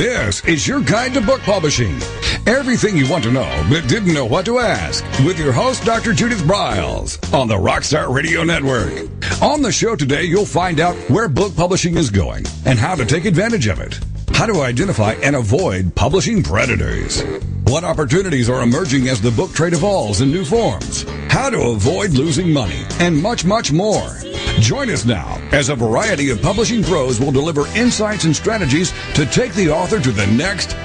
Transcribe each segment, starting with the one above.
This is your guide to book publishing. Everything you want to know but didn't know what to ask with your host, Dr. Judith Briles, on the Rockstar Radio Network. On the show today, you'll find out where book publishing is going and how to take advantage of it. How to identify and avoid publishing predators. What opportunities are emerging as the book trade evolves in new forms. How to avoid losing money, and much, much more. Join us now as a variety of publishing pros will deliver insights and strategies to take the author to the next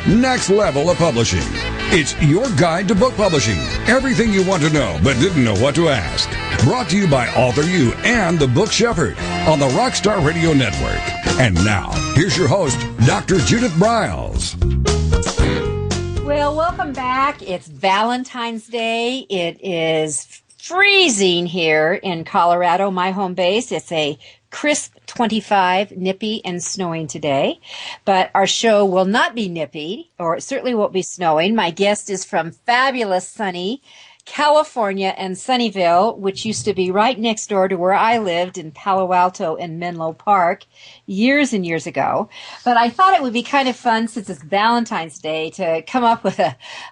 level of publishing. It's your guide to book publishing. Everything you want to know but didn't know what to ask. Brought to you by Author You and the Book Shepherd on the Rockstar Radio Network. And now, here's your host, Dr. Judith Briles. Well, welcome back. It's Valentine's Day. It is freezing here in Colorado, my home base. It's a crisp 25, nippy and snowing today. But our show will not be nippy, or it certainly won't be snowing. My guest is from fabulous sunny California and Sunnyvale, which used to be right next door to where I lived in Palo Alto and Menlo Park years and years ago. But I thought it would be kind of fun, since it's Valentine's Day, to come up with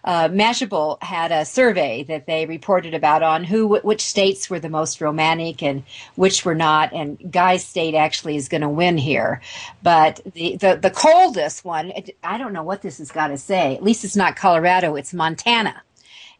Mashable had a survey that they reported about on which states were the most romantic and which were not. And Guy's state actually is going to win here. But the coldest one, I don't know what this has got to say. At least it's not Colorado, it's Montana.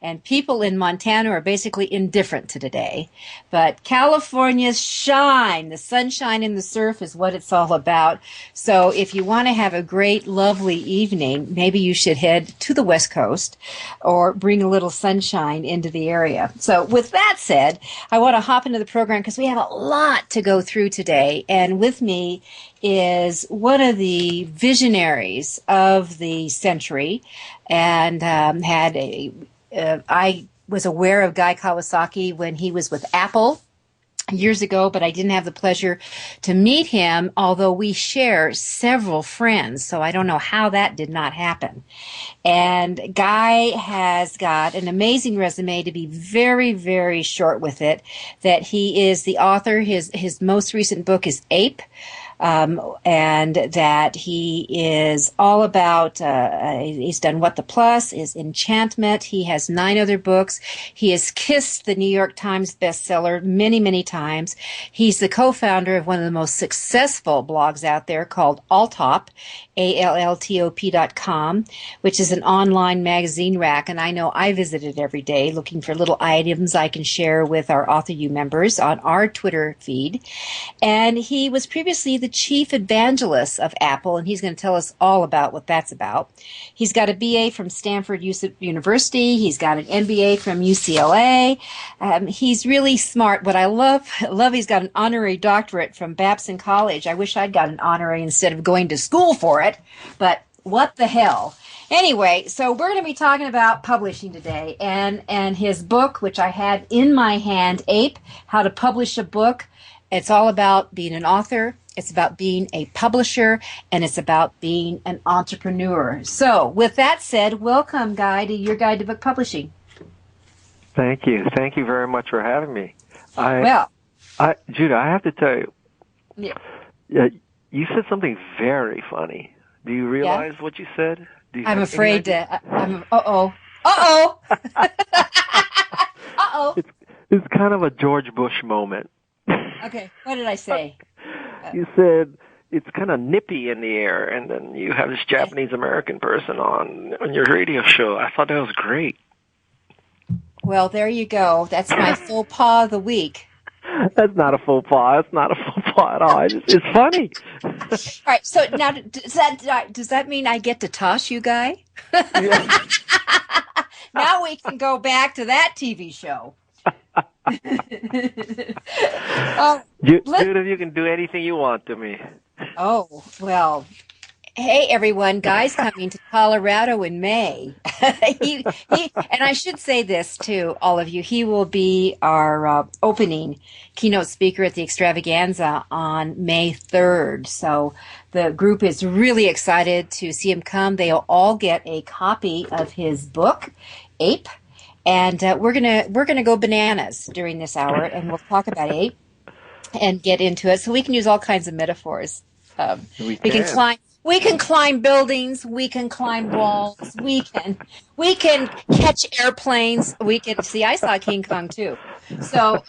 And people in Montana are basically indifferent to today. But California's shine, the sunshine and the surf is what it's all about. So if you want to have a great, lovely evening, maybe you should head to the West Coast or bring a little sunshine into the area. So with that said, I want to hop into the program because we have a lot to go through today. And with me is one of the visionaries of the century, and I was aware of Guy Kawasaki when he was with Apple years ago, but I didn't have the pleasure to meet him, although we share several friends, so I don't know how that did not happen. And Guy has got an amazing resume, to be very, very short with it, that he is the author. His most recent book is Ape. And that he is all about, he's done What the Plus, is Enchantment. He has 9 other books. He has kissed the New York Times bestseller many, many times. He's the co-founder of one of the most successful blogs out there called Alltop, ALLTOP.com, which is an online magazine rack. And I know I visit it every day looking for little items I can share with our Author You members on our Twitter feed. And he was previously the Chief Evangelist of Apple, and he's going to tell us all about what that's about. He's got a BA from Stanford University. He's got an MBA from UCLA. He's really smart. What I love, he's got an honorary doctorate from Babson College. I wish I'd got an honorary instead of going to school for it, but what the hell. Anyway, so we're going to be talking about publishing today, and his book, which I had in my hand, Ape, How to Publish a Book. It's all about being an author. It's about being a publisher, and it's about being an entrepreneur. So, with that said, welcome, Guy, to your Guide to Book Publishing. Thank you. Thank you very much for having me. Judah, I have to tell you, you said something very funny. Do you realize what you said? I'm afraid to. Uh-oh. It's kind of a George Bush moment. Okay, what did I say? You said it's kind of nippy in the air, and then you have this Japanese-American person on your radio show. I thought that was great. Well, there you go. That's my faux pas of the week. That's not a faux pas. It's not a faux pas at all. It's funny. All right, so now does that mean I get to toss you, Guy? Yeah. Now we can go back to that TV show. Judith, you can do anything you want to me. Oh, well, hey, everyone. Guy's coming to Colorado in May. And I should say this to all of you. He will be our opening keynote speaker at the extravaganza on May 3rd. So the group is really excited to see him come. They'll all get a copy of his book, Ape. And we're gonna go bananas during this hour, and we'll talk about Ape and get into it. So we can use all kinds of metaphors. We can We can climb buildings. We can climb walls. We can catch airplanes. We can see. I saw King Kong too, so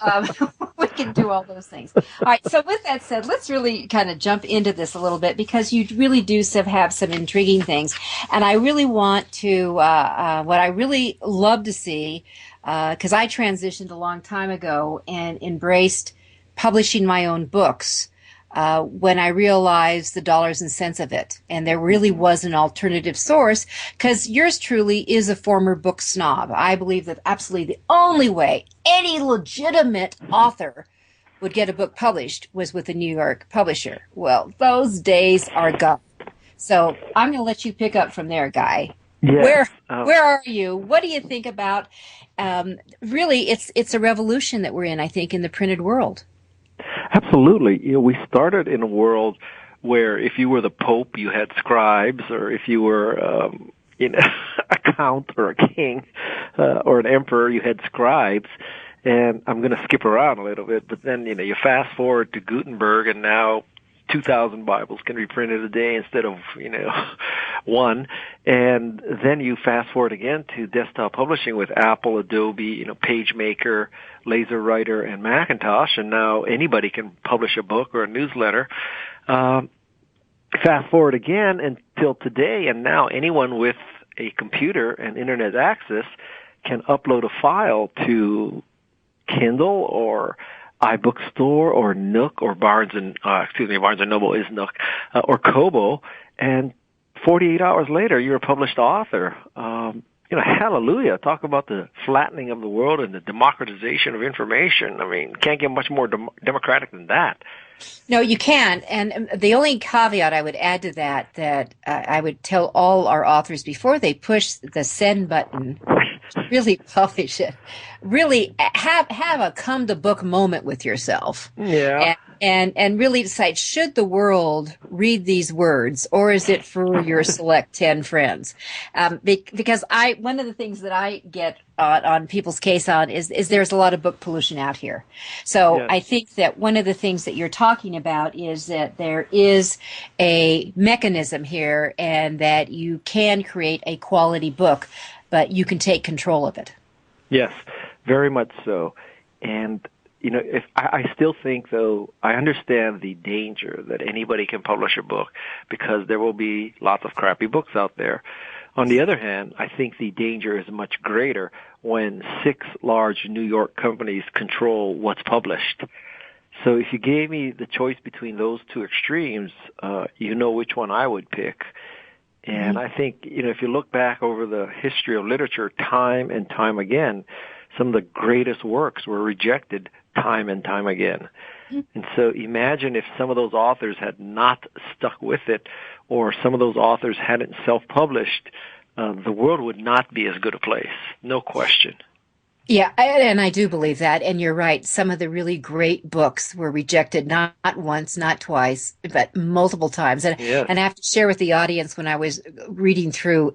we can do all those things. All right. So with that said, let's really kind of jump into this a little bit because you really do have some intriguing things, and I really want to. What I really love to see, because I transitioned a long time ago and embraced publishing my own books. When I realized the dollars and cents of it. And there really was an alternative source because yours truly is a former book snob. I believe that absolutely the only way any legitimate author would get a book published was with a New York publisher. Well, those days are gone. So I'm going to let you pick up from there, Guy. Yes. Where are you? What do you think about, really, it's a revolution that we're in, I think, in the printed world. Absolutely. We started in a world where if you were the Pope, you had scribes, or if you were, a count or a king, or an emperor, you had scribes. And I'm going to skip around a little bit, but then, you fast forward to Gutenberg, and now 2,000 Bibles can be printed a day instead of, one. And then you fast forward again to desktop publishing with Apple, Adobe, PageMaker, LaserWriter, and Macintosh. And now anybody can publish a book or a newsletter. Fast forward again until today, and now anyone with a computer and internet access can upload a file to Kindle or iBookstore or Nook or Barnes and Noble is Nook, or Kobo, and 48 hours later you're a published author. Hallelujah. Talk about the flattening of the world and the democratization of information. I mean, can't get much more democratic than that. No, you can't. And the only caveat I would add to that I would tell all our authors before they push the send button, really publish it, really have a come to book moment with yourself. Yeah. And really decide, should the world read these words, or is it for your select 10 friends? Because one of the things that I get on people's case on is there's a lot of book pollution out here. So yes. I think that one of the things that you're talking about is that there is a mechanism here, and that you can create a quality book, but you can take control of it. Yes, very much so. And if I still think, though, I understand the danger that anybody can publish a book because there will be lots of crappy books out there. On the other hand, I think the danger is much greater when 6 large New York companies control what's published. So if you gave me the choice between those two extremes, which one I would pick. And I think, if you look back over the history of literature time and time again, some of the greatest works were rejected time and time again. And so imagine if some of those authors had not stuck with it, or some of those authors hadn't self-published, the world would not be as good a place. No question. Yeah, and I do believe that. And you're right. Some of the really great books were rejected, not once, not twice, but multiple times. And, yes. And I have to share with the audience, when I was reading through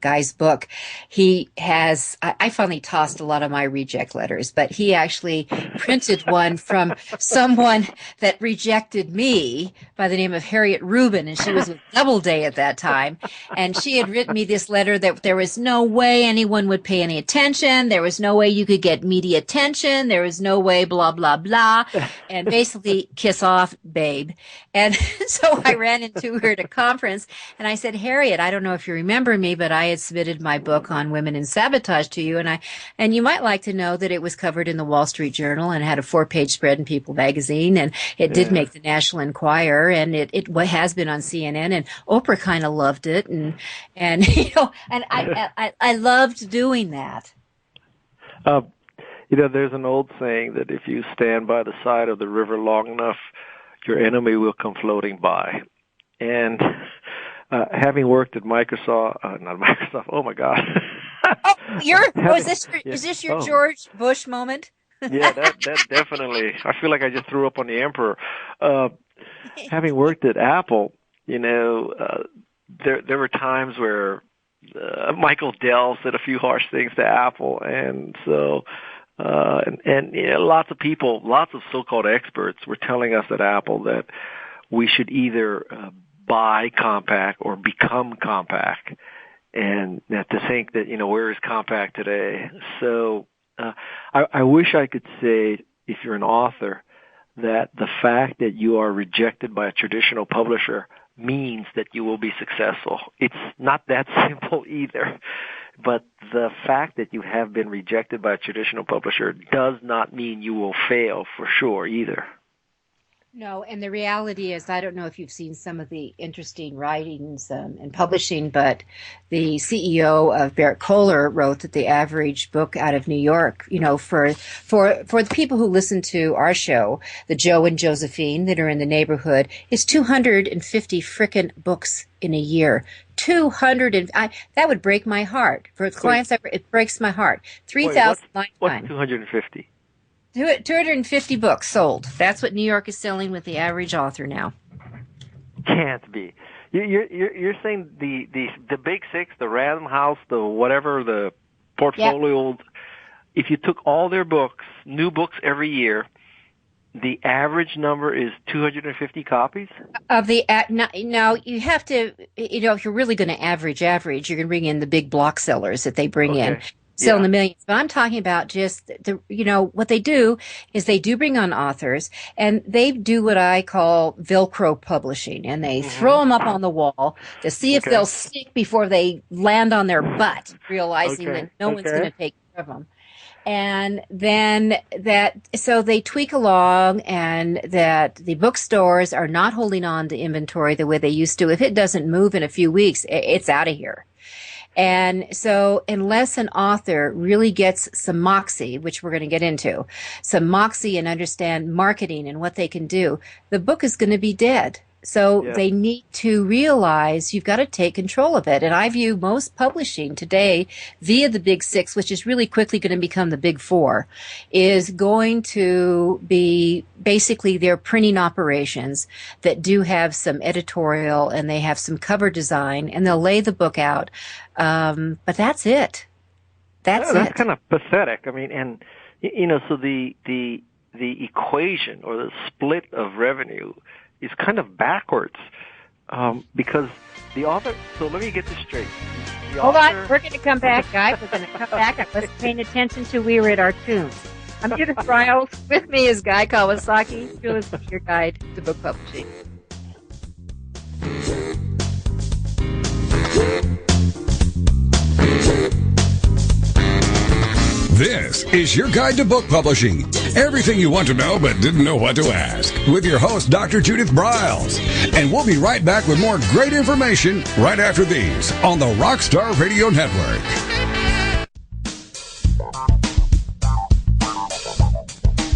Guy's book, I finally tossed a lot of my reject letters, but he actually printed one from someone that rejected me by the name of Harriet Rubin. And she was with Doubleday at that time. And she had written me this letter that there was no way anyone would pay any attention. There was no way you could get media attention. There was no way, blah, blah, blah. And basically, kiss off, babe. And so I ran into her at a conference, and I said, Harriet, I don't know if you remember me, but I had submitted my book on women in sabotage to you. And you might like to know that it was covered in the Wall Street Journal and had a 4-page spread in People magazine. And it did make the National Enquirer, and it has been on CNN, and Oprah kind of loved it. And I loved doing that. There's an old saying that if you stand by the side of the river long enough, your enemy will come floating by. And having worked at Microsoft, oh my God. Is this your George Bush moment? Yeah, that definitely. I feel like I just threw up on the emperor. Having worked at Apple, there were times where Michael Dell said a few harsh things to Apple, and so lots of people, lots of so-called experts were telling us at Apple that we should either buy Compaq or become Compaq. And to think that, where is Compaq today? So I wish I could say, if you're an author, that the fact that you are rejected by a traditional publisher means that you will be successful. It's not that simple either. But the fact that you have been rejected by a traditional publisher does not mean you will fail for sure either. No, and the reality is, I don't know if you've seen some of the interesting writings in publishing, but the CEO of Barrett Kohler wrote that the average book out of New York, for the people who listen to our show, the Joe and Josephine that are in the neighborhood, is 250 frickin' books in a year. 200 that would break my heart. For clients, it breaks my heart. 3,000 lifetime. What's 250? 250 books sold. That's what New York is selling with the average author now. Can't be. You're saying the Big Six, the Random House, the whatever, the portfolio. Yep. If you took all their books, new books every year, the average number is 250 copies? Of the no, you have to. If you're really going to average, you're going to bring in the big block sellers that they bring in. Still in the millions. But I'm talking about just what they do is they do bring on authors, and they do what I call Velcro publishing, and they throw them up on the wall to see if they'll stick before they land on their butt, realizing that no one's going to take care of them. And then so they tweak along, and that the bookstores are not holding on to inventory the way they used to. If it doesn't move in a few weeks, it's out of here. And so unless an author really gets some moxie, which we're going to get into, some moxie and understand marketing and what they can do, the book is going to be dead. So they need to realize you've got to take control of it. And I view most publishing today via the Big Six, which is really quickly going to become the Big Four, is going to be basically their printing operations that do have some editorial and they have some cover design, and they'll lay the book out. But that's it. That's kind of pathetic. I mean, and so the equation or the split of revenue is kind of backwards, because the author. So let me get this straight. Hold on, we're going to come back, guys. We're going to come back. I wasn't paying attention to we were at our tunes. I'm Judith Briles. With me is Guy Kawasaki. You're listening to your guide to book publishing. This is your guide to book publishing. Everything you want to know but didn't know what to ask. With your host, Dr. Judith Briles. And we'll be right back with more great information right after these on the Rockstar Radio Network.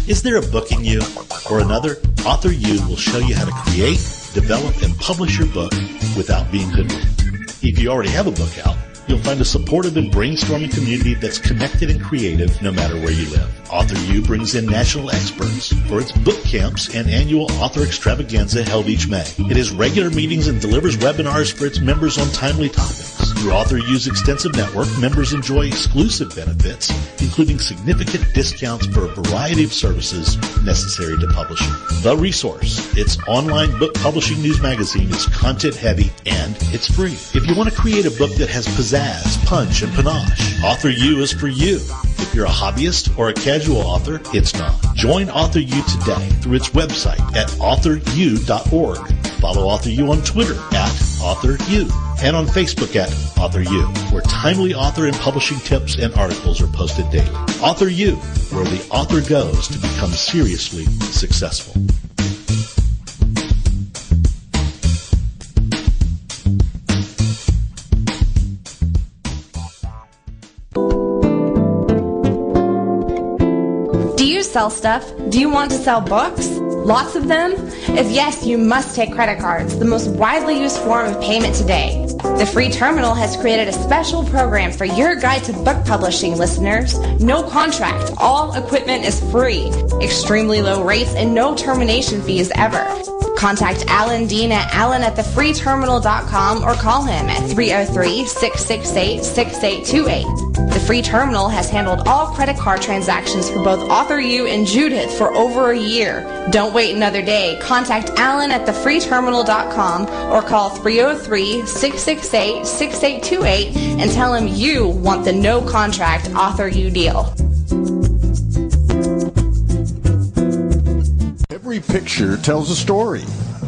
Is there a book in you or another? Author U will show you how to create, develop, and publish your book without being hoodwinked. If you already have a book out, you'll find a supportive and brainstorming community that's connected and creative no matter where you live. Author U brings in national experts for its book camps and annual author extravaganza held each May. It has regular meetings and delivers webinars for its members on timely topics. Through Author U's extensive network, members enjoy exclusive benefits, including significant discounts for a variety of services necessary to publishing. The Resource, its online book publishing news magazine, is content-heavy and it's free. If you want to create a book that has pizzazz, punch, and panache, Author U is for you. If you're a hobbyist or a casual author, it's not. Join Author U today through its website at authoru.org. Follow Author U on Twitter at AuthorU and on Facebook at Author U, where timely author and publishing tips and articles are posted daily. Author U, where the author goes to become seriously successful. Do you sell stuff? Do you want to sell books? Lots of them? If yes, you must take credit cards, the most widely used form of payment today. The free terminal has created a special program for your guide to book publishing listeners. No contract. All equipment is free. Extremely low rates and no termination fees ever. Contact Alan Dean at alan@thefreeterminal.com or call him at 303-668-6828. The Free Terminal has handled all credit card transactions for both author you and Judith for over a year. Don't wait another day. Contact Alan at thefreeterminal.com or call 303-668-6828 and tell him you want the no contract author you deal. Every picture tells a story.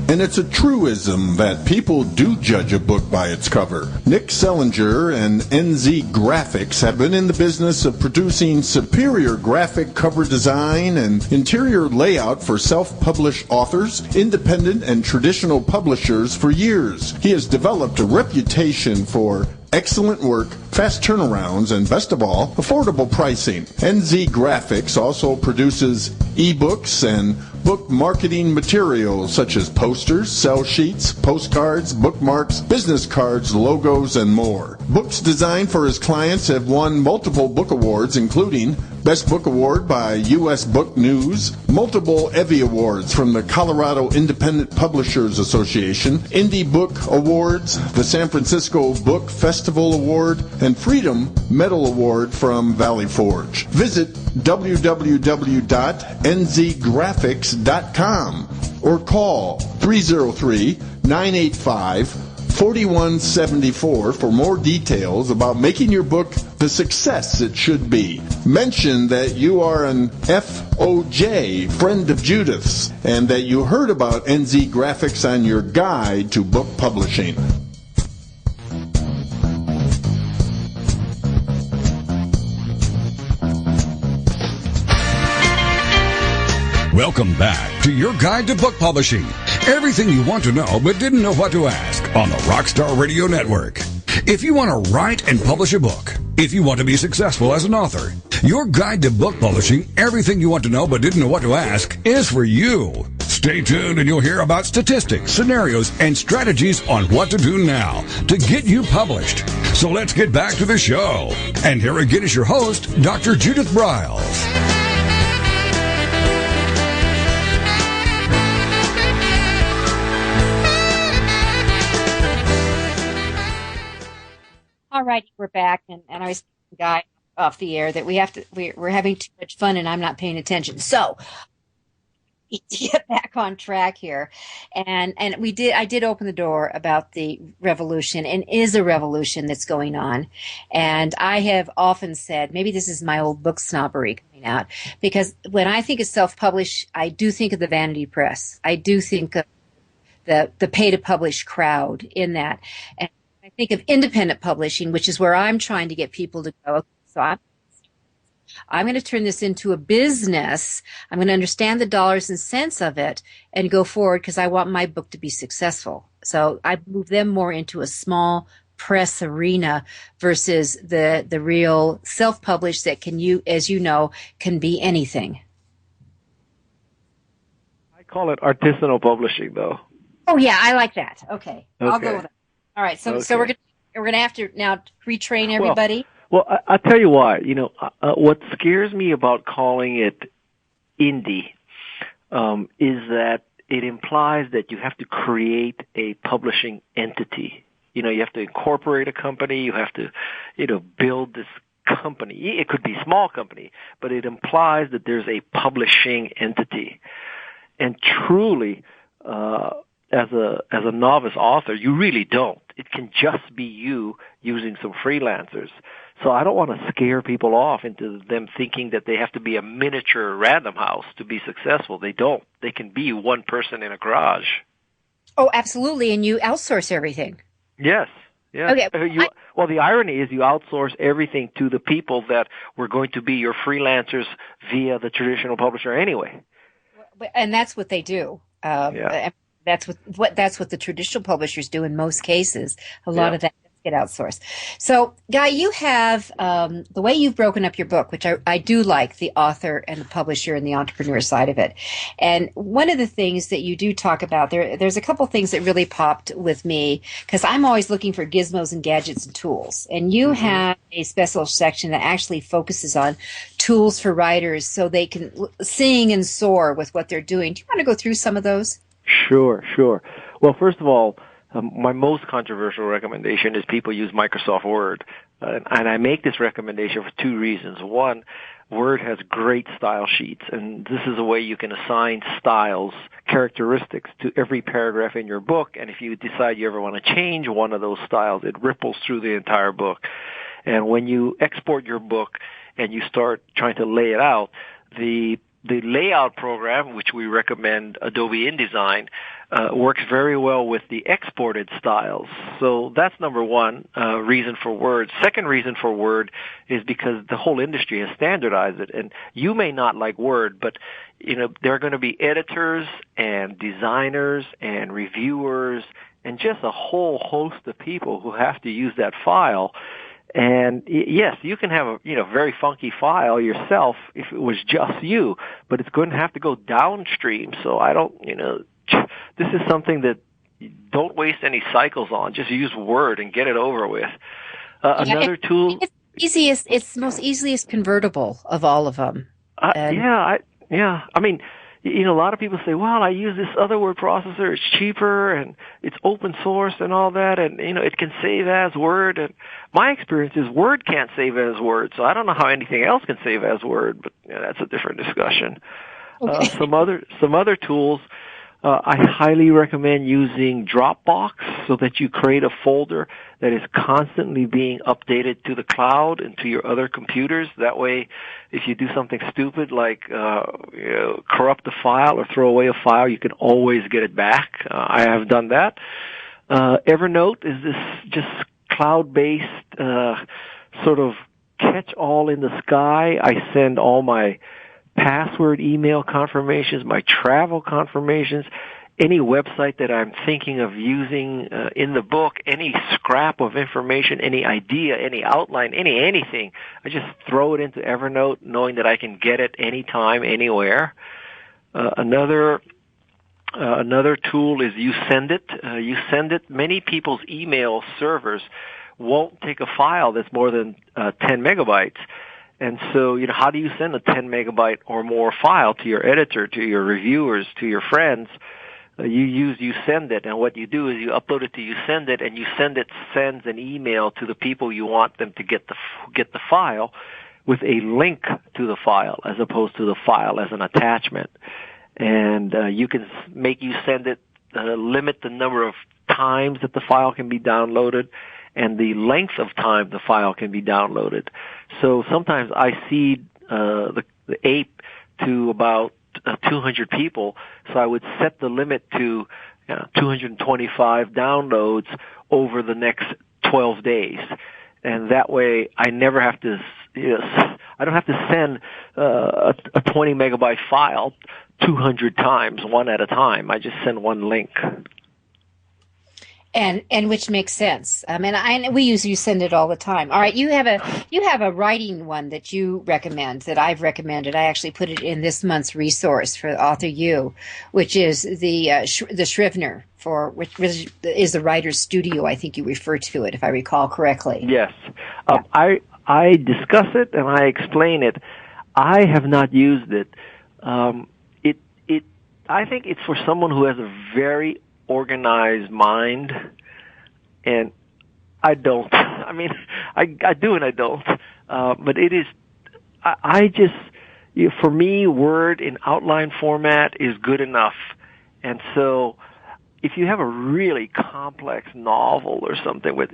And it's a truism that people do judge a book by its cover. Nick Sellinger and NZ Graphics have been in the business of producing superior graphic cover design and interior layout for self-published authors, independent and traditional publishers for years. He has developed a reputation for excellent work, fast turnarounds, and best of all, affordable pricing. NZ Graphics also produces ebooks and book marketing materials such as posters, sell sheets, postcards, bookmarks, business cards, logos, and more. Books designed for his clients have won multiple book awards, including Best Book Award by U.S. Book News, multiple Evie Awards from the Colorado Independent Publishers Association, Indie Book Awards, the San Francisco Book Festival Award, and Freedom Medal Award from Valley Forge. Visit www.nzgraphics.com or call 303-985-4174 for more details about making your book the success it should be. Mention that you are an FOJ, friend of Judith's, and that you heard about NZ Graphics on your guide to book publishing. Welcome back to your guide to book publishing. Everything you want to know but didn't know what to ask on the Rockstar Radio Network. If you want to write and publish a book, if you want to be successful as an author, your guide to book publishing, everything you want to know but didn't know what to ask, is for you. Stay tuned and you'll hear about statistics, scenarios, and strategies on what to do now to get you published. So let's get back to the show. And here again is your host, Dr. Judith Briles. All righty, we're back, and I was telling Guy off the air that we're having too much fun, and I'm not paying attention. So to get back on track here, and I did open the door about the revolution, and is a revolution that's going on, and I have often said, maybe this is my old book snobbery coming out, because when I think of self-publish, I do think of the vanity press. I do think of the pay-to-publish crowd in that, and I think of independent publishing, which is where I'm trying to get people to go. So I'm going to turn this into a business. I'm going to understand the dollars and cents of it and go forward because I want my book to be successful. So I move them more into a small press arena versus the real self-published that as you know, can be anything. I call it artisanal publishing, though. Oh yeah, I like that. Okay. I'll go with it. All right, so we're gonna have to now retrain everybody. Well, I'll tell you why. What scares me about calling it indie is that it implies that you have to create a publishing entity. You have to incorporate a company. You have to, build this company. It could be a small company, but it implies that there's a publishing entity. And truly, as a novice author, you really don't. It can just be you using some freelancers. So I don't want to scare people off into them thinking that they have to be a miniature Random House to be successful. They don't. They can be one person in a garage. Oh, absolutely. And you outsource everything. Yes. Yeah. Okay. Well, the irony is you outsource everything to the people that were going to be your freelancers via the traditional publisher anyway. And that's what they do. Yeah. That's what the traditional publishers do in most cases. A lot of that does get outsourced. So, Guy, you have the way you've broken up your book, which I do like, the author and the publisher and the entrepreneur side of it. And one of the things that you do talk about, there's a couple things that really popped with me because I'm always looking for gizmos and gadgets and tools. And you have a special section that actually focuses on tools for writers so they can sing and soar with what they're doing. Do you want to go through some of those? Sure, sure. Well, first of all, my most controversial recommendation is people use Microsoft Word. And I make this recommendation for two reasons. One, Word has great style sheets, and this is a way you can assign styles, characteristics to every paragraph in your book, and if you decide you ever want to change one of those styles, it ripples through the entire book. And when you export your book and you start trying to lay it out, the layout program, which we recommend, Adobe InDesign, works very well with the exported styles. So that's number one reason for Word. Second reason for Word is because the whole industry has standardized it. And you may not like Word, but there are going to be editors and designers and reviewers and just a whole host of people who have to use that file. And yes, you can have a very funky file yourself if it was just you, but it's going to have to go downstream. So I don't, this is something that don't waste any cycles on. Just use Word and get it over with. Another tool. It's the most easiest convertible of all of them. Yeah. I mean, a lot of people say, well, I use this other word processor. It's cheaper and it's open source and all that. And, it can save as Word. And my experience is Word can't save as Word. So I don't know how anything else can save as Word, but that's a different discussion. Okay. Some other tools. I highly recommend using Dropbox so that you create a folder that is constantly being updated to the cloud and to your other computers. That way, if you do something stupid like corrupt a file or throw away a file, you can always get it back. I have done that. Evernote is this just cloud-based sort of catch-all in the sky. I send all my password email confirmations, my travel confirmations, any website that I'm thinking of using in the book, any scrap of information, any idea, any outline, anything. I just throw it into Evernote knowing that I can get it anytime, anywhere. Another tool is YouSendIt. YouSendIt, many people's email servers won't take a file that's more than 10 megabytes. And so, how do you send a 10 megabyte or more file to your editor, to your reviewers, to your friends? You YouSendIt, and what you do is you upload it to YouSendIt, and YouSendIt sends an email to the people you want them to get the file with a link to the file as opposed to the file as an attachment. And you can make YouSendIt limit the number of times that the file can be downloaded and the length of time the file can be downloaded. So sometimes I seed the ape to about 200 people, so I would set the limit to 225 downloads over the next 12 days. And that way I never have to, I don't have to send a 20 megabyte file 200 times, one at a time. I just send one link. And which makes sense. I mean, we use YouSendIt all the time. All right, you have a writing one that you recommend that I've recommended. I actually put it in this month's resource for Author U, which is the Scrivener which is the writer's studio. I think you refer to it, if I recall correctly. Yes, I discuss it and I explain it. I have not used it. I think it's for someone who has a very organized mind, and I don't. I mean, I do and I don't. But it is, for me, Word in outline format is good enough. And so if you have a really complex novel or something with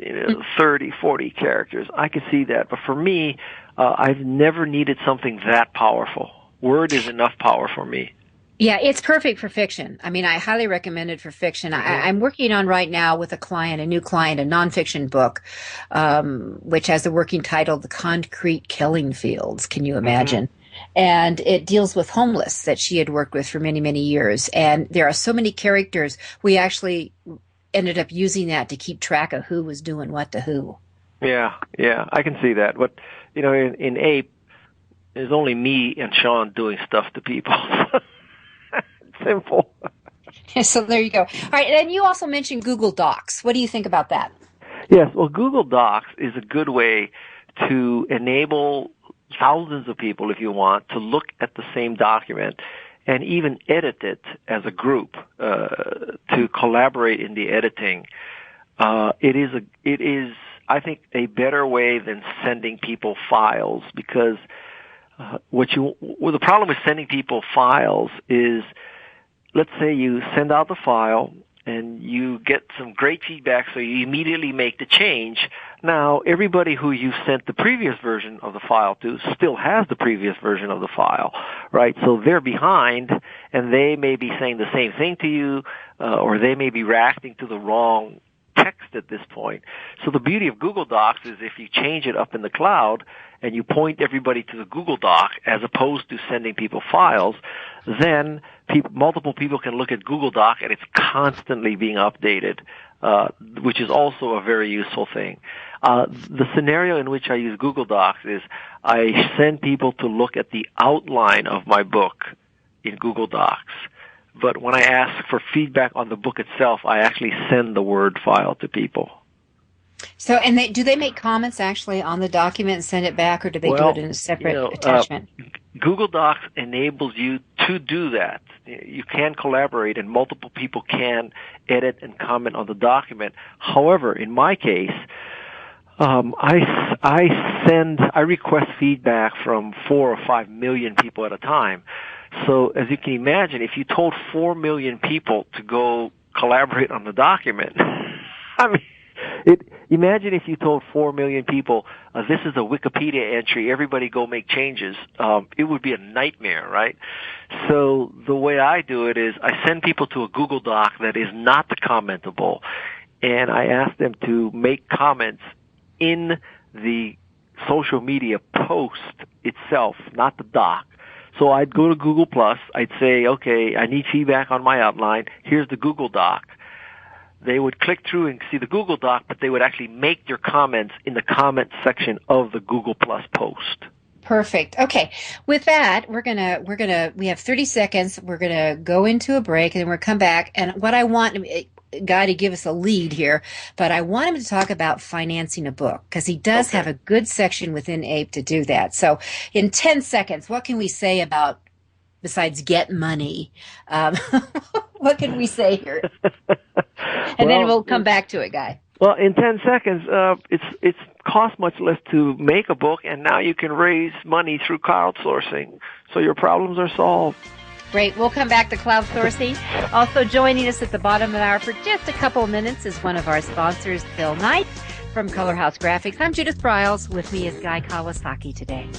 30, 40 characters, I could see that. But for me, I've never needed something that powerful. Word is enough power for me. Yeah, it's perfect for fiction. I mean, I highly recommend it for fiction. I'm working on right now with a new client, a nonfiction book, which has the working title, The Concrete Killing Fields. Can you imagine? Mm-hmm. And it deals with homeless that she had worked with for many, many years. And there are so many characters. We actually ended up using that to keep track of who was doing what to who. Yeah, I can see that. But, in Ape, there's only me and Sean doing stuff to people. Simple. So there you go. All right, and you also mentioned Google Docs. What do you think about that? Yes, well, Google Docs is a good way to enable thousands of people, if you want, to look at the same document and even edit it as a group to collaborate in the editing. It is, I think, a better way than sending people files, because the problem with sending people files is, let's say you send out the file and you get some great feedback, so you immediately make the change. Now, everybody who you sent the previous version of the file to still has the previous version of the file, right? So they're behind, and they may be saying the same thing to you, or they may be reacting to the wrong text at this point. So the beauty of Google Docs is if you change it up in the cloud and you point everybody to the Google Doc as opposed to sending people files, then multiple people can look at Google Doc and it's constantly being updated, which is also a very useful thing. The scenario in which I use Google Docs is I send people to look at the outline of my book in Google Docs. But when I ask for feedback on the book itself, I actually send the Word file to people. So, and do they make comments actually on the document and send it back, or do they do it in a separate attachment? Google Docs enables you to do that. You can collaborate, and multiple people can edit and comment on the document. However, in my case, I request feedback from 4 or 5 million people at a time. So as you can imagine, if you told 4 million people to go collaborate on the document, I mean, imagine if you told 4 million people, this is a Wikipedia entry, everybody go make changes. It would be a nightmare, right? So the way I do it is I send people to a Google Doc that is not the commentable, and I ask them to make comments in the social media post itself, not the doc. So I'd go to Google+, I'd say, okay, I need feedback on my outline, here's the Google Doc. They would click through and see the Google Doc, but they would actually make their comments in the comment section of the Google+ post. Perfect. Okay. With that, we have 30 seconds. We're going to go into a break, and then we'll come back. And what I want Guy to give us a lead here, but I want him to talk about financing a book, because he does have a good section within APE to do that. So in 10 seconds, what can we say about, besides get money, what can we say here? And then we'll come back to it, Guy. Well, in 10 seconds, it's cost much less to make a book, and now you can raise money through crowdsourcing. So your problems are solved. Great. We'll come back to crowdsourcing. Also joining us at the bottom of the hour for just a couple of minutes is one of our sponsors, Phil Knight from Color House Graphics. I'm Judith Briles. With me is Guy Kawasaki today.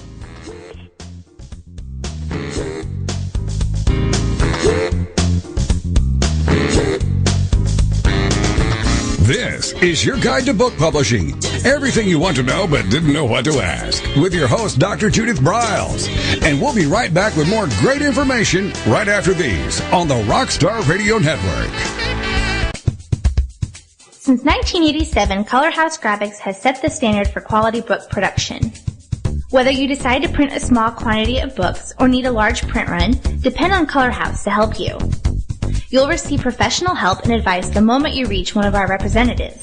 This is your guide to book publishing. Everything you want to know but didn't know what to ask. With your host, Dr. Judith Briles. And we'll be right back with more great information right after these on the Rockstar Radio Network. Since 1987, Color House Graphics has set the standard for quality book production. Whether you decide to print a small quantity of books or need a large print run, depend on Color House to help you. You'll receive professional help and advice the moment you reach one of our representatives.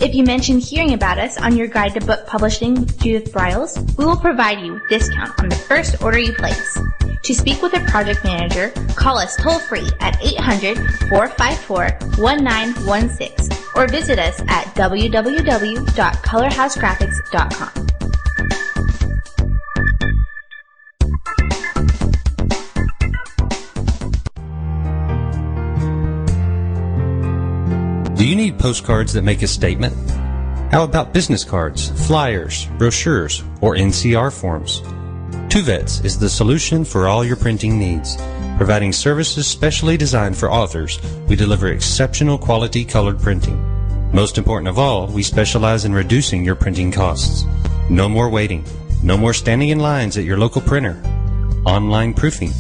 If you mention hearing about us on your guide to book publishing with Judith Briles, we will provide you with discount on the first order you place. To speak with a project manager, call us toll-free at 800-454-1916 or visit us at www.colorhousegraphics.com. Do you need postcards that make a statement? How about business cards, flyers, brochures, or NCR forms? Tuvets is the solution for all your printing needs. Providing services specially designed for authors, we deliver exceptional quality colored printing. Most important of all, we specialize in reducing your printing costs. No more waiting. No more standing in lines at your local printer. Online proofing.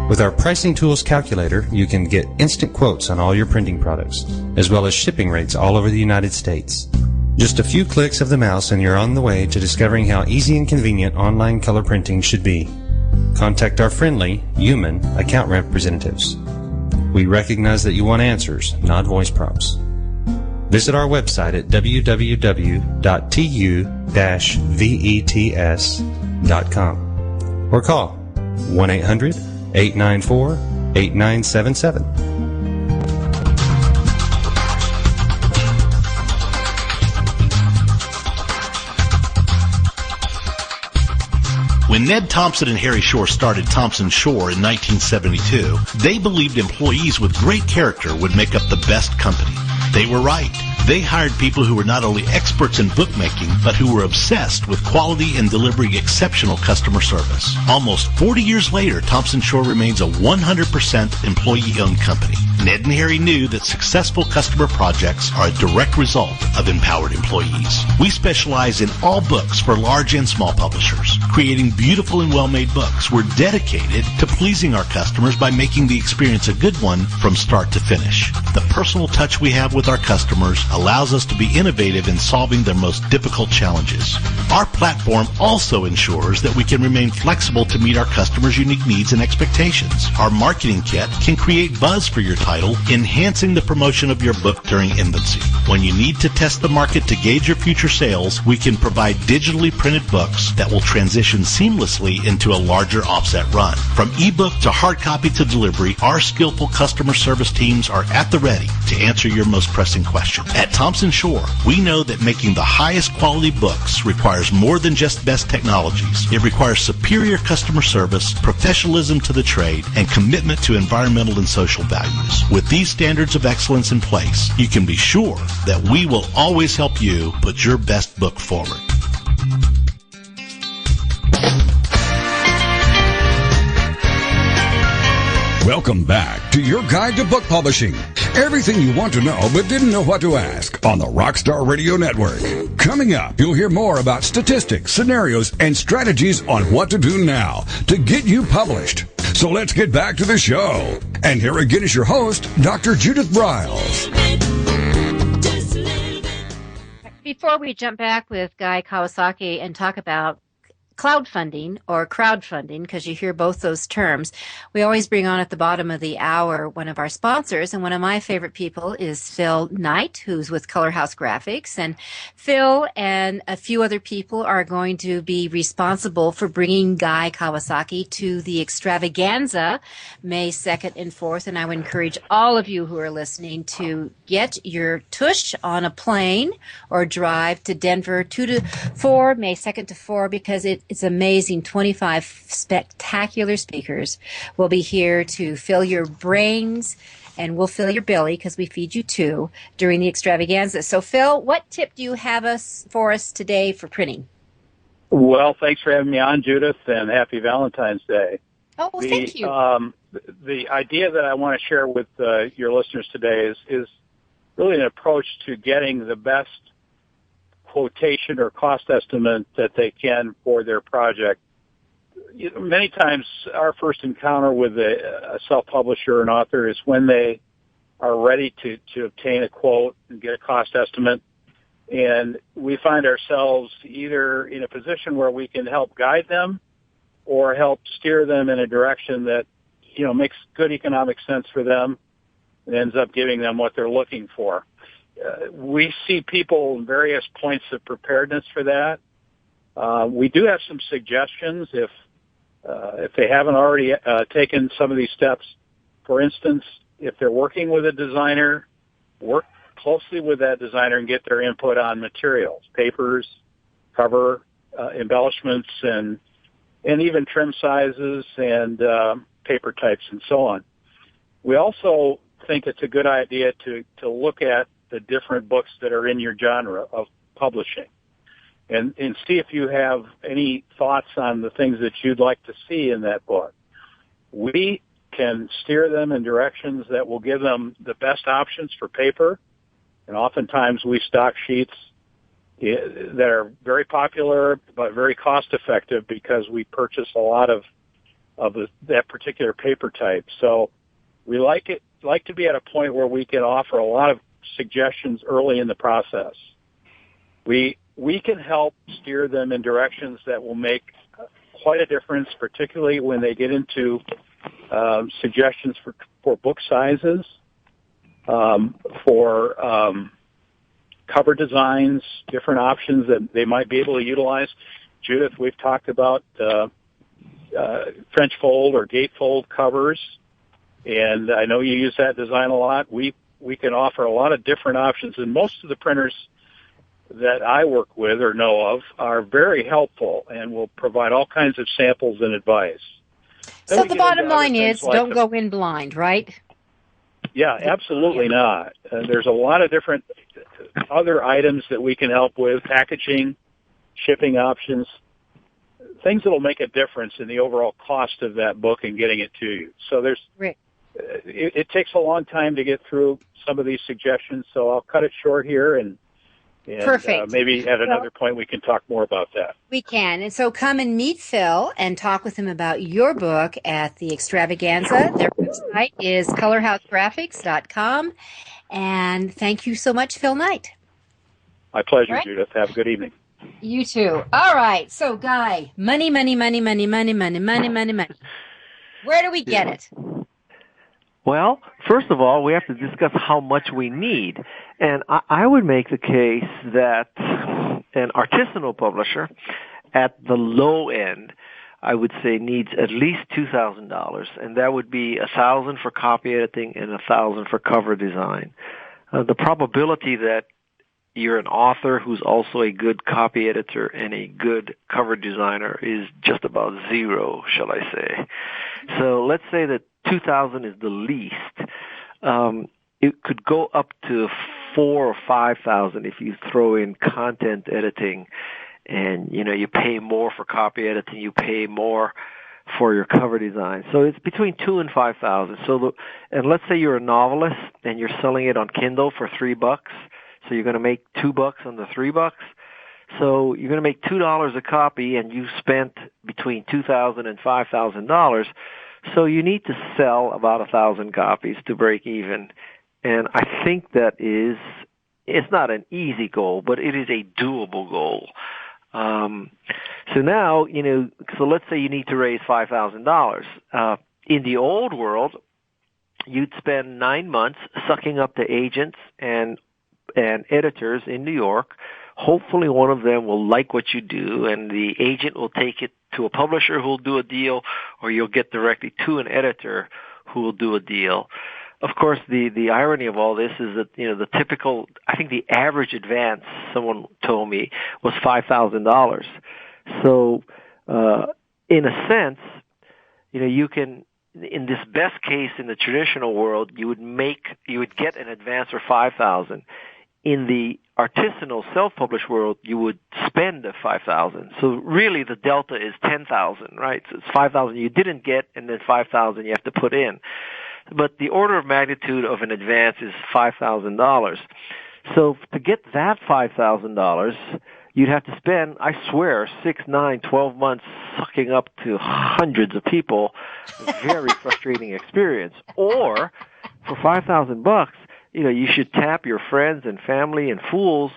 With our pricing tools calculator, you can get instant quotes on all your printing products, as well as shipping rates all over the United States. Just a few clicks of the mouse and you're on the way to discovering how easy and convenient online color printing should be. Contact our friendly, human account representatives. We recognize that you want answers, not voice prompts. Visit our website at www.tu-vets.com or call 1-800 894-8977. When Ned Thompson and Harry Shore started Thompson Shore in 1972, they believed employees with great character would make up the best company. They were right. They hired people who were not only experts in bookmaking, but who were obsessed with quality and delivering exceptional customer service. Almost 40 years later, Thompson Shore remains a 100% employee-owned company. Ned and Harry knew that successful customer projects are a direct result of empowered employees. We specialize in all books for large and small publishers, creating beautiful and well-made books. We're dedicated to pleasing our customers by making the experience a good one from start to finish. The personal touch we have with our customers allows us to be innovative in solving their most difficult challenges. Our platform also ensures that we can remain flexible to meet our customers' unique needs and expectations. Our marketing kit can create buzz for your title, enhancing the promotion of your book during infancy. When you need to test the market to gauge your future sales, we can provide digitally printed books that will transition seamlessly into a larger offset run. From ebook to hard copy to delivery, our skillful customer service teams are at the ready to answer your most pressing question. At Thompson Shore, we know that making the highest quality books requires more than just best technologies. It requires superior customer service, professionalism to the trade, and commitment to environmental and social values. With these standards of excellence in place, you can be sure that we will always help you put your best book forward. Welcome back to your guide to book publishing. Everything you want to know but didn't know what to ask on the Rockstar Radio Network. Coming up, you'll hear more about statistics, scenarios, and strategies on what to do now to get you published. So let's get back to the show. And here again is your host, Dr. Judith Briles. Before we jump back with Guy Kawasaki and talk about crowdfunding or crowdfunding, because you hear both those terms, we always bring on at the bottom of the hour one of our sponsors, and one of my favorite people is Phil Knight, who's with Color House Graphics. And Phil and a few other people are going to be responsible for bringing Guy Kawasaki to the extravaganza May 2nd and 4th, and I would encourage all of you who are listening to get your tush on a plane or drive to Denver 2 to 4, May 2nd to 4, because it's amazing. 25 spectacular speakers will be here to fill your brains, and we'll fill your belly because we feed you too during the extravaganza. So, Phil, what tip do you have for us today for printing? Well, thanks for having me on, Judith, and happy Valentine's Day. Oh, thank you. The idea that I want to share with your listeners today is really an approach to getting the best quotation or cost estimate that they can for their project. Many times our first encounter with a self-publisher or an author is when they are ready to obtain a quote and get a cost estimate. And we find ourselves either in a position where we can help guide them or help steer them in a direction that, makes good economic sense for them and ends up giving them what they're looking for. We see people in various points of preparedness for that. We do have some suggestions if they haven't already taken some of these steps. For instance, if they're working with a designer, work closely with that designer and get their input on materials, papers, cover, embellishments, and even trim sizes and paper types and so on. We also think it's a good idea to look at the different books that are in your genre of publishing and see if you have any thoughts on the things that you'd like to see in that book. We can steer them in directions that will give them the best options for paper, and oftentimes we stock sheets that are very popular but very cost effective because we purchase a lot of that particular paper type. So we like to be at a point where we can offer a lot of suggestions early in the process. We can help steer them in directions that will make quite a difference, particularly when they get into suggestions for book sizes, for cover designs, different options that they might be able to utilize. Judith, we've talked about French fold or gatefold covers, and I know you use that design a lot. We can offer a lot of different options, and most of the printers that I work with or know of are very helpful and will provide all kinds of samples and advice. So the bottom line is, don't go in blind, right? Yeah, absolutely not. There's a lot of different other items that we can help with, packaging, shipping options, things that will make a difference in the overall cost of that book and getting it to you. So it takes a long time to get through some of these suggestions, so I'll cut it short here and Perfect. Maybe at another point we can talk more about that. We can. And so come and meet Phil and talk with him about your book at the Extravaganza. Their website is colorhousegraphics.com. And thank you so much, Phil Knight. My pleasure, Judith. Have a good evening. You too. All right. So, Guy, money. Where do we get it? Well, first of all, we have to discuss how much we need. And I would make the case that an artisanal publisher at the low end, I would say, needs at least $2,000, and that would be $1,000 for copy editing and $1,000 for cover design. The probability that you're an author who's also a good copy editor and a good cover designer is just about zero, shall I say. So let's say that $2,000 is the least. It could go up to $4,000 or $5,000 if you throw in content editing, and you pay more for copy editing, you pay more for your cover design. So it's between $2,000 and $5,000. And let's say you're a novelist and you're selling it on Kindle for $3, so you're going to make $2 on the $3. So you're going to make $2 a copy, and you spent between $2,000 and $5,000. So you need to sell about 1,000 copies to break even. And I think it's not an easy goal, but it is a doable goal. So now, so let's say you need to raise $5,000. In the old world, you'd spend 9 months sucking up the agents and editors in New York. Hopefully one of them will like what you do, and the agent will take it to a publisher who will do a deal, or you'll get directly to an editor who will do a deal. Of course, the irony of all this is that, the typical, I think the average advance, someone told me, was $5,000. So, in a sense, you can, in this best case in the traditional world, you would get an advance for $5,000. In the artisanal self-published world, you would spend $5,000. So really the delta is $10,000, right? So it's $5,000 you didn't get, and then $5,000 you have to put in. But the order of magnitude of an advance is $5,000. So to get that $5,000, you'd have to spend, I swear, 6, 9, 12 months sucking up to hundreds of people. A very frustrating experience. Or for $5,000, you should tap your friends and family and fools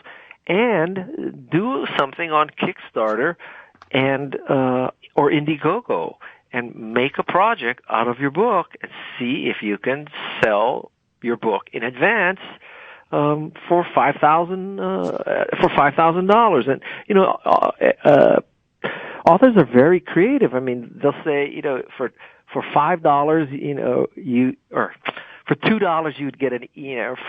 and do something on Kickstarter and or Indiegogo and make a project out of your book and see if you can sell your book in advance for $5,000. And authors are very creative. I mean, they'll say for $5 for $2 you'd get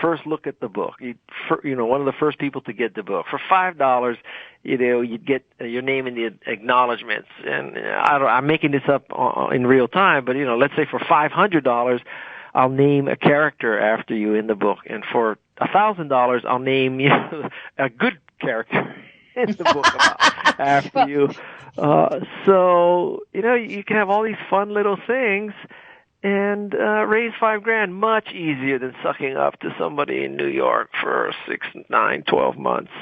first look at the book. One of the first people to get the book. For $5, you'd get your name in the acknowledgments. And I'm making this up in real time, but let's say for $500, I'll name a character after you in the book, and for $1,000, I'll name a good character in the book after you. So you can have all these fun little things and raise $5,000 much easier than sucking up to somebody in New York for 6, 9, 12 months.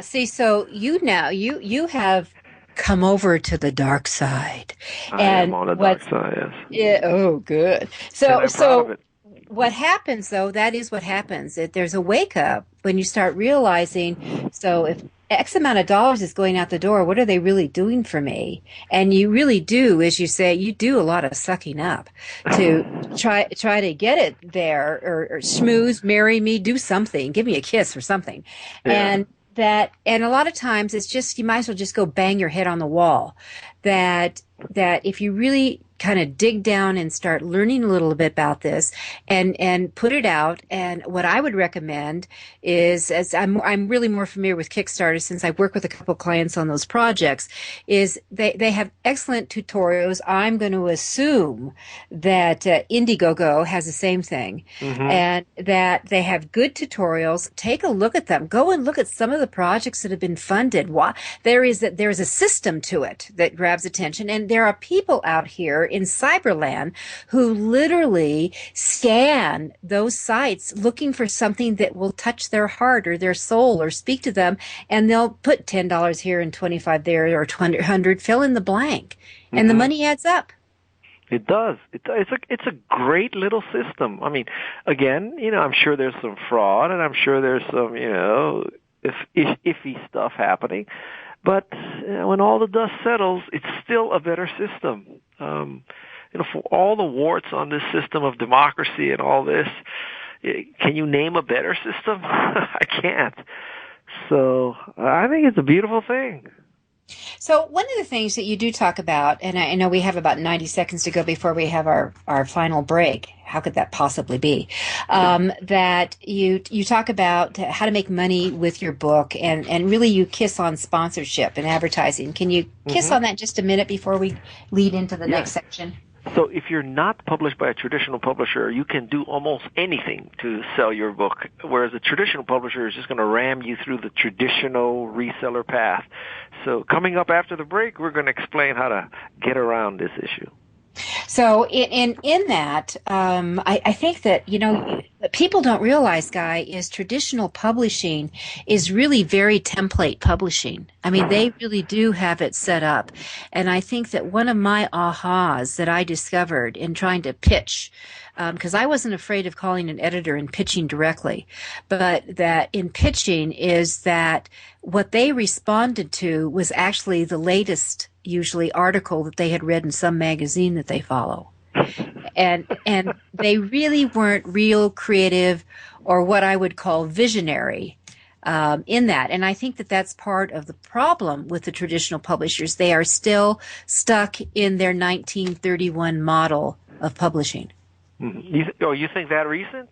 See, so you have come over to the dark side. I am on the dark side, yes. Yeah. Oh, good. So proud of it. What happens, though, that is what happens. There's a wake up when you start realizing, so if X amount of dollars is going out the door, what are they really doing for me? And you really do, as you say, you do a lot of sucking up to try to get it there, or schmooze, marry me, do something, give me a kiss or something. Yeah. And a lot of times it's just, you might as well just go bang your head on the wall. that if you really kind of dig down and start learning a little bit about this and put it out. And what I would recommend is, as I'm really more familiar with Kickstarter since I work with a couple clients on those projects, is they have excellent tutorials. I'm going to assume that Indiegogo has the same thing, and that they have good tutorials. Take a look at them. Go and look at some of the projects that have been funded. There's a system to it that grabs attention, and there are people out here in cyberland who literally scan those sites looking for something that will touch their heart or their soul or speak to them, and they'll put $10 here and $25 there or $100, fill in the blank, and the money adds up. It does. It's a great little system. I mean, again, I'm sure there's some fraud, and I'm sure there's some, iffy stuff happening. But when all the dust settles, it's still a better system. For all the warts on this system of democracy and all this, can you name a better system? I can't. So I think it's a beautiful thing. So one of the things that you do talk about, and I know we have about 90 seconds to go before we have our final break. How could that possibly be? That you talk about how to make money with your book, and really you kiss on sponsorship and advertising. Can you kiss on that just a minute before we lead into the next section? So if you're not published by a traditional publisher, you can do almost anything to sell your book, whereas a traditional publisher is just going to ram you through the traditional reseller path. So coming up after the break, we're going to explain how to get around this issue. So in that, I think that, people don't realize, Guy, is traditional publishing is really very template publishing. I mean, they really do have it set up. And I think that one of my ahas that I discovered in trying to pitch, because I wasn't afraid of calling an editor and pitching directly, but that in pitching is that what they responded to was actually the latest usually article that they had read in some magazine that they follow. And they really weren't real creative or what I would call visionary in that. And I think that that's part of the problem with the traditional publishers. They are still stuck in their 1931 model of publishing. You think that recent?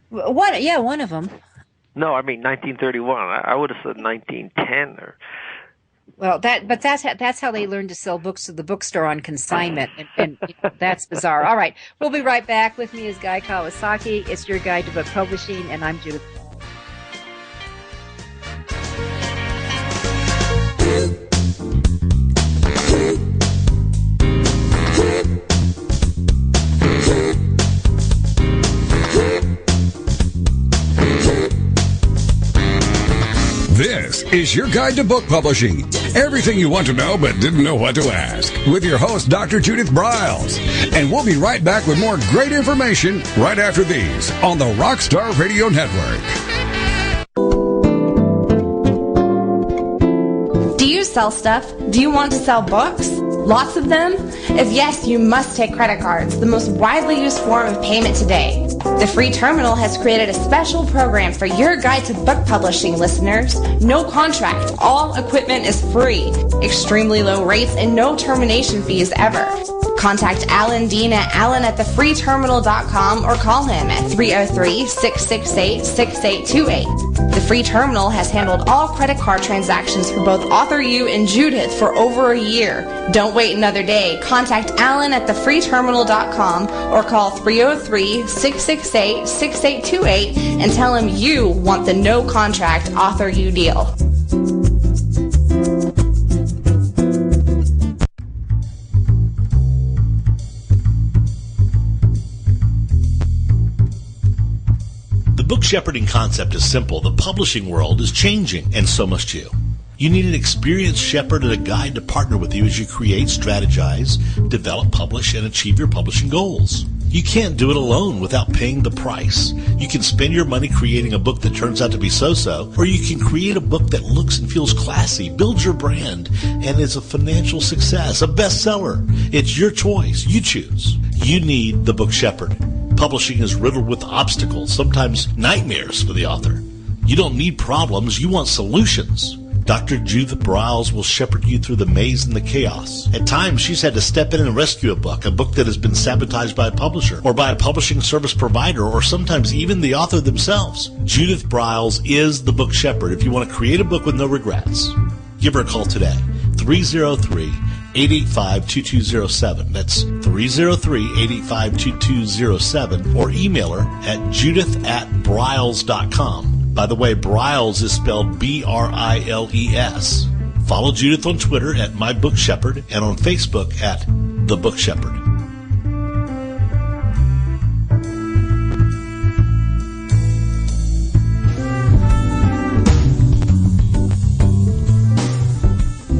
One of them. No, I mean 1931. I would have said 1910 or... Well, that's how they learned to sell books to the bookstore on consignment, and that's bizarre. All right, we'll be right back. With me is Guy Kawasaki. It's your guide to book publishing, and I'm Judith. This is your guide to book publishing. Everything you want to know but didn't know what to ask. With your host, Dr. Judith Briles. And we'll be right back with more great information right after these on the Rockstar Radio Network. Do you sell stuff? Do you want to sell books? Lots of them? If yes, you must take credit cards, the most widely used form of payment today. The free terminal has created a special program for your guide to book publishing listeners. No contract, all equipment is free, extremely low rates, and no termination fees ever. Contact Alan Dean at alan@thefreeterminal.com or call him at 303-668-6828. The free terminal has handled all credit card transactions for both author you and Judith for over a year. Don't wait another day. Contact Alan at thefreeterminal.com or call 303-668-6828 and tell him you want the no contract author you deal. The book shepherding concept is simple. The publishing world is changing, and so must you. You need an experienced shepherd and a guide to partner with you as you create, strategize, develop, publish, and achieve your publishing goals. You can't do it alone without paying the price. You can spend your money creating a book that turns out to be so-so, or you can create a book that looks and feels classy, builds your brand, and is a financial success, a bestseller. It's your choice. You choose. You need the book shepherd. Publishing is riddled with obstacles, sometimes nightmares for the author. You don't need problems, you want solutions. Dr. Judith Briles will shepherd you through the maze and the chaos. At times, she's had to step in and rescue a book that has been sabotaged by a publisher or by a publishing service provider or sometimes even the author themselves. Judith Briles is the book shepherd if you want to create a book with no regrets. Give her a call today, 303-885-2207. That's 303-885-2207, or email her at judith@briles.com. By the way, Briles is spelled B-R-I-L-E-S. Follow Judith on Twitter at My Book Shepherd and on Facebook at The Book Shepherd.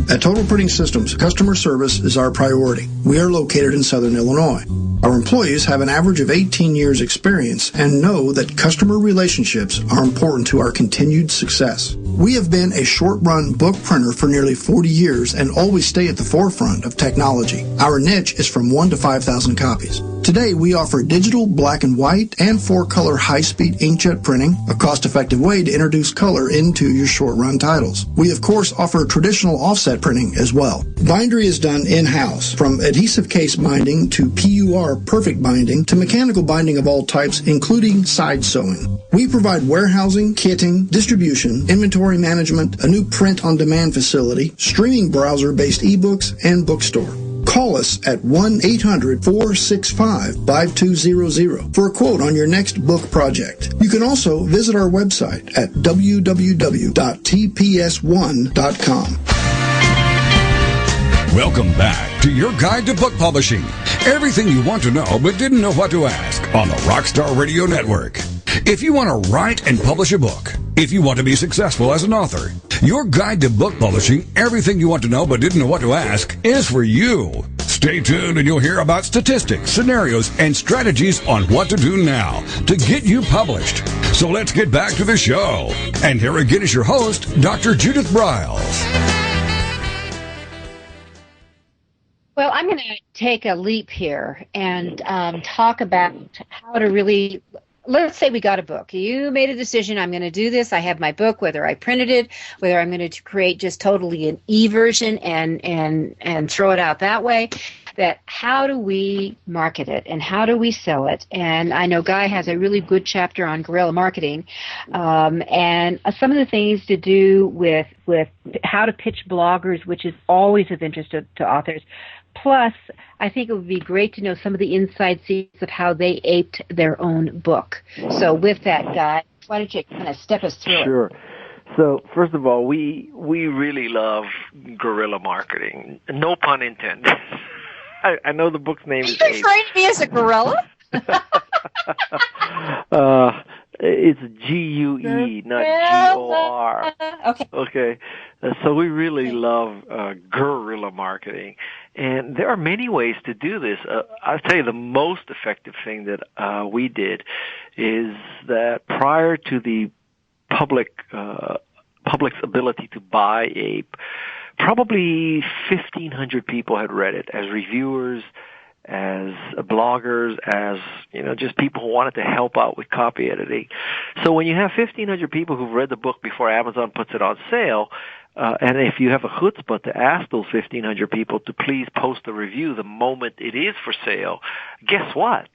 At Total Printing Systems, customer service is our priority. We are located in Southern Illinois. Our employees have an average of 18 years experience and know that customer relationships are important to our continued success. We have been a short-run book printer for nearly 40 years and always stay at the forefront of technology. Our niche is from 1 to 5,000 copies. Today, we offer digital, black and white, and 4-color high-speed inkjet printing, a cost-effective way to introduce color into your short-run titles. We, of course, offer traditional offset printing as well. Bindery is done in-house, from adhesive case binding to PUR perfect binding to mechanical binding of all types, including side sewing. We provide warehousing, kitting, distribution, inventory management, a new print-on-demand facility, streaming browser-based ebooks, and bookstore. Call us at 1-800-465-5200 for a quote on your next book project. You can also visit our website at www.tps1.com. Welcome back to your guide to book publishing. Everything you want to know but didn't know what to ask on the Rockstar Radio Network. If you want to write and publish a book, if you want to be successful as an author, your guide to book publishing, everything you want to know but didn't know what to ask, is for you. Stay tuned and you'll hear about statistics, scenarios, and strategies on what to do now to get you published. So let's get back to the show. And here again is your host, Dr. Judith Briles. Well, I'm going to take a leap here and talk about how to really, let's say we got a book. You made a decision, I'm going to do this. I have my book, whether I printed it, whether I'm going to create just totally an e-version and throw it out that way. That how do we market it and how do we sell it? And I know Guy has a really good chapter on guerrilla marketing, and some of the things to do with how to pitch bloggers, which is always of interest to authors. Plus, I think it would be great to know some of the inside secrets of how they aped their own book. So with that, Guy, why don't you kind of step us through it? Sure. So first of all, we really love guerrilla marketing. No pun intended. I know the book's name is. Are you referring to me as a gorilla? It's GUE, not GOR. Okay. Okay. So we really love guerrilla marketing. And there are many ways to do this. I'll tell you the most effective thing that we did is that prior to the public's ability to buy APE, probably 1,500 people had read it as reviewers, as bloggers, as, just people who wanted to help out with copy editing. So when you have 1,500 people who've read the book before Amazon puts it on sale, and if you have a chutzpah to ask those 1,500 people to please post a review the moment it is for sale, guess what?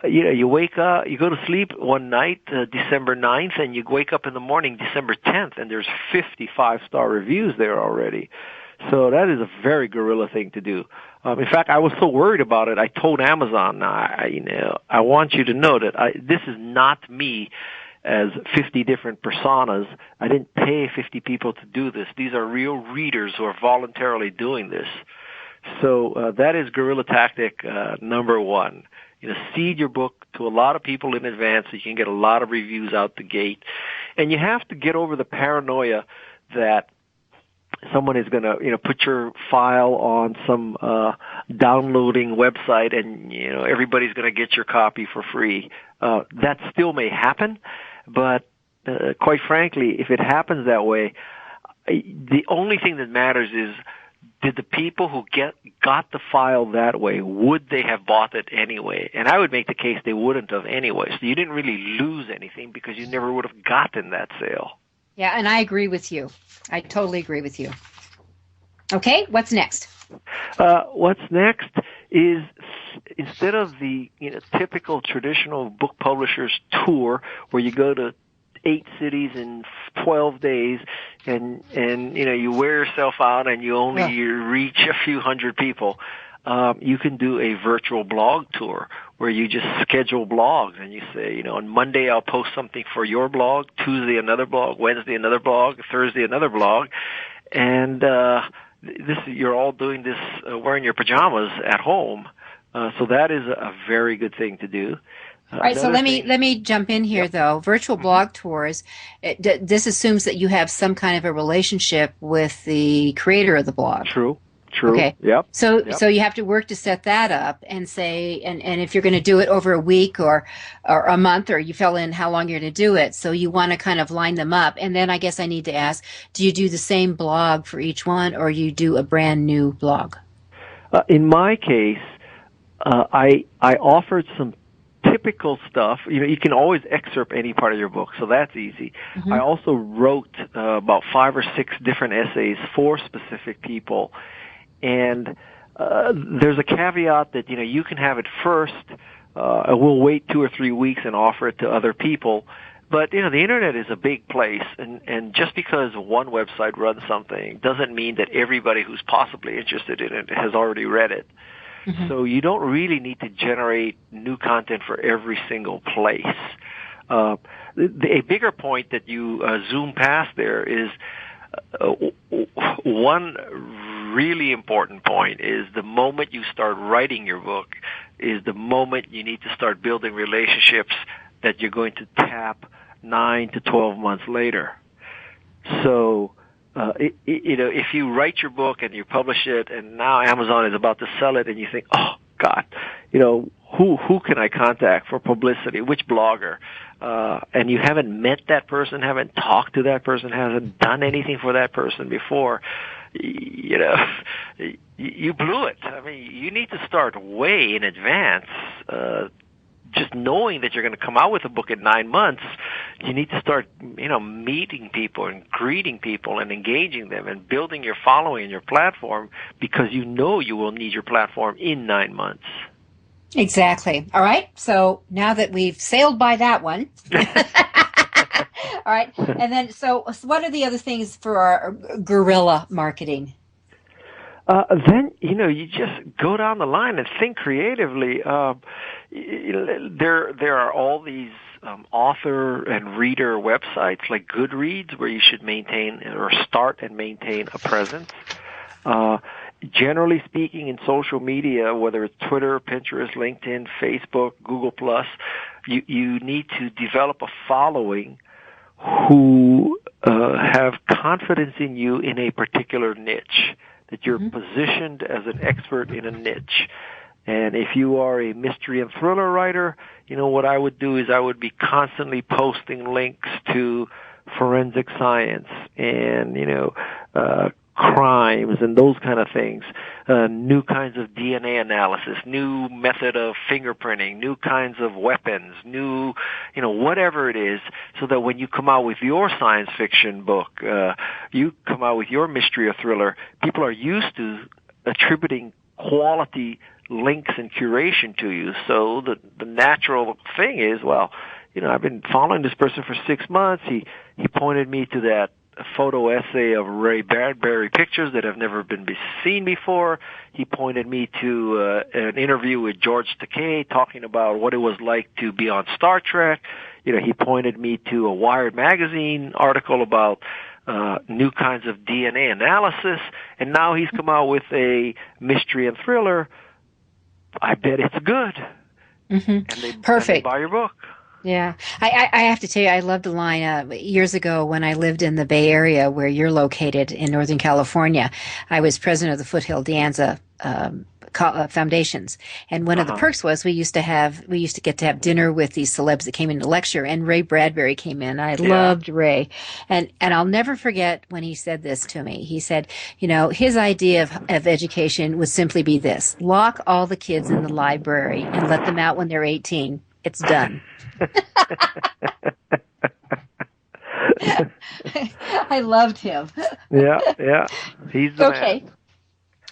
You wake up, you go to sleep one night, December 9th, and you wake up in the morning, December 10th, and there's 50 5-star reviews there already. So that is a very guerrilla thing to do. In fact, I was so worried about it, I told Amazon, I want you to know that this is not me as 50 different personas. I didn't pay 50 people to do this. These are real readers who are voluntarily doing this. So that is guerrilla tactic number one. Seed your book to a lot of people in advance so you can get a lot of reviews out the gate. And you have to get over the paranoia that someone is going to, put your file on some downloading website and, everybody's going to get your copy for free. That still may happen, but quite frankly, if it happens that way, the only thing that matters is, did the people who got the file that way, would they have bought it anyway? And I would make the case they wouldn't have anyway. So you didn't really lose anything because you never would have gotten that sale. Yeah, and I agree with you. I totally agree with you. Okay, what's next? What's next is, instead of the typical traditional book publishers tour where you go to 8 cities in 12 days and you wear yourself out and you only reach a few hundred people, you can do a virtual blog tour where you just schedule blogs and you say, on Monday I'll post something for your blog, Tuesday another blog, Wednesday another blog, Thursday another blog, and you're all doing this wearing your pajamas at home. So that is a very good thing to do. All right, so let me jump in here, though. Virtual blog tours, this assumes that you have some kind of a relationship with the creator of the blog. True. Okay. Yep. So you have to work to set that up and say, and if you're going to do it over a week or a month, or you fill in how long you're going to do it, so you want to kind of line them up. And then I guess I need to ask, do you do the same blog for each one, or you do a brand new blog? In my case, I offered some typical stuff. You can always excerpt any part of your book, so that's easy. I also wrote about 5 or 6 different essays for specific people. And there's a caveat that, you can have it first. We'll wait 2 or 3 weeks and offer it to other people. But, the internet is a big place, and just because one website runs something doesn't mean that everybody who's possibly interested in it has already read it. So you don't really need to generate new content for every single place. A bigger point that you zoom past there is one really important point is the moment you start writing your book is the moment you need to start building relationships that you're going to tap 9 to 12 months later. So, if you write your book and you publish it and now Amazon is about to sell it and you think, oh God, who can I contact for publicity? Which blogger? And you haven't met that person, haven't talked to that person, hasn't done anything for that person before, you blew it. I mean, you need to start way in advance. Just knowing that you're going to come out with a book in 9 months, you need to start, meeting people and greeting people and engaging them and building your following and your platform, because you will need your platform in 9 months. Exactly. All right. So now that we've sailed by that one. All right. And then, so what are the other things for our guerrilla marketing? Then, you just go down the line and think creatively. There are all these author and reader websites like Goodreads where you should maintain or start and maintain a presence. Generally speaking, in social media, whether it's Twitter, Pinterest, LinkedIn, Facebook, Google+, you need to develop a following who have confidence in you in a particular niche, that you're positioned as an expert in a niche. And if you are a mystery and thriller writer, what I would do is I would be constantly posting links to forensic science and, crimes and those kind of things, new kinds of DNA analysis, new method of fingerprinting, new kinds of weapons, new, whatever it is, so that when you come out with your science fiction book, you come out with your mystery or thriller, people are used to attributing quality links and curation to you. So the natural thing is, well, I've been following this person for 6 months. He pointed me to that photo essay of Ray Bradbury pictures that have never been seen before. He pointed me to an interview with George Takei talking about what it was like to be on Star Trek. He pointed me to a Wired magazine article about new kinds of DNA analysis, and now he's come out with a mystery and thriller. I bet it's good. Perfect. And they buy your book. Yeah. I have to tell you, I loved the line years ago when I lived in the Bay Area where you're located in Northern California. I was president of the Foothill Danza foundations. And one of the perks was we used to get to have dinner with these celebs that came in to lecture, and Ray Bradbury came in. I loved Ray. And I'll never forget when he said this to me. He said, his idea of education would simply be this: lock all the kids in the library and let them out when they're 18. It's done. I loved him. Yeah. He's the man.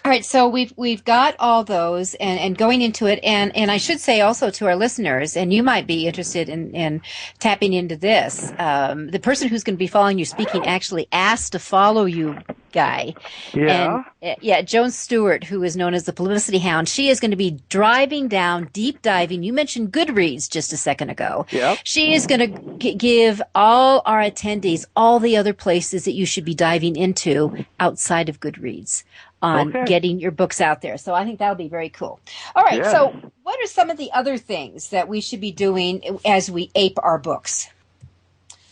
All right, so we've got all those and going into it, and I should say also to our listeners, and you might be interested in tapping into this. The person who's going to be following you speaking actually asked to follow you, Guy. Yeah. And Joan Stewart, who is known as the Publicity Hound, she is going to be deep diving. You mentioned Goodreads just a second ago. Yep. She is going to give all our attendees all the other places that you should be diving into outside of Goodreads on getting your books out there. So I think that'll be very cool. All right. Yeah. So what are some of the other things that we should be doing as we ape our books?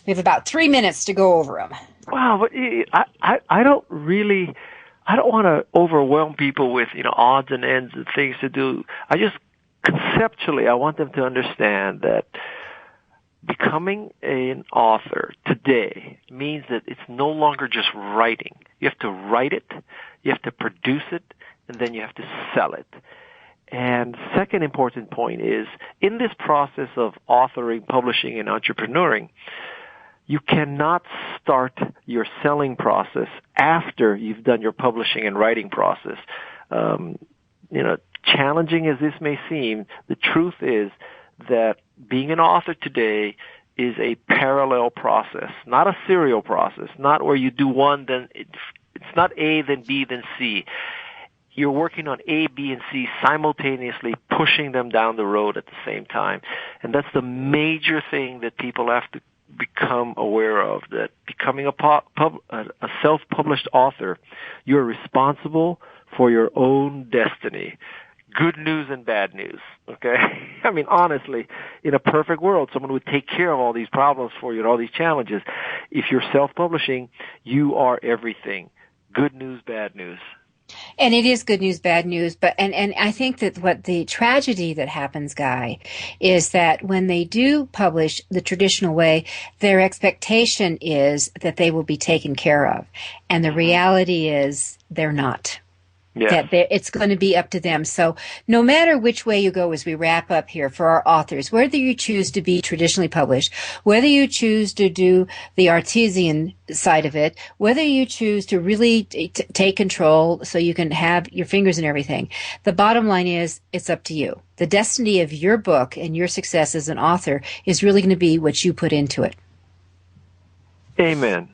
We have about 3 minutes to go over them. Wow. But I don't want to overwhelm people with, odds and ends and things to do. Conceptually, I want them to understand that becoming an author today means that it's no longer just writing. You have to write it, you have to produce it, and then you have to sell it. And second important point is, in this process of authoring, publishing, and entrepreneuring, you cannot start your selling process after you've done your publishing and writing process. Challenging as this may seem, the truth is that being an author today is a parallel process, not a serial process, not where you do one, then it's not A, then B, then C. You're working on A, B, and C simultaneously, pushing them down the road at the same time. And that's the major thing that people have to become aware of, that becoming a self-published author, you're responsible for your own destiny. Good news and bad news, okay? I mean, honestly, in a perfect world, someone would take care of all these problems for you and all these challenges. If you're self-publishing, you are everything. Good news, bad news. And it is good news, bad news, but and I think that what the tragedy that happens, Guy, is that when they do publish the traditional way, their expectation is that they will be taken care of. And the reality is they're not. Yeah. That it's going to be up to them. So no matter which way you go as we wrap up here for our authors, whether you choose to be traditionally published, whether you choose to do the artisan side of it, whether you choose to really take control so you can have your fingers in everything, the bottom line is it's up to you. The destiny of your book and your success as an author is really going to be what you put into it. Amen.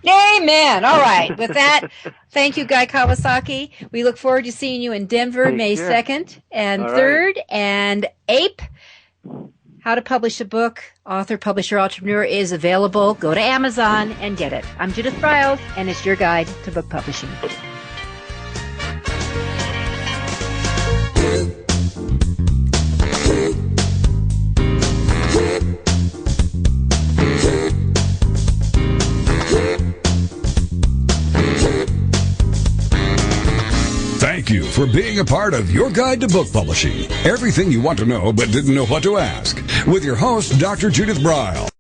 Amen. All right. With that, thank you, Guy Kawasaki. We look forward to seeing you in Denver, May 2nd and 3rd. And APE, How to Publish a Book, Author, Publisher, Entrepreneur is available. Go to Amazon and get it. I'm Judith Briles, and it's your guide to book publishing. Thank you for being a part of Your Guide to Book Publishing. Everything you want to know but didn't know what to ask. With your host, Dr. Judith Briles.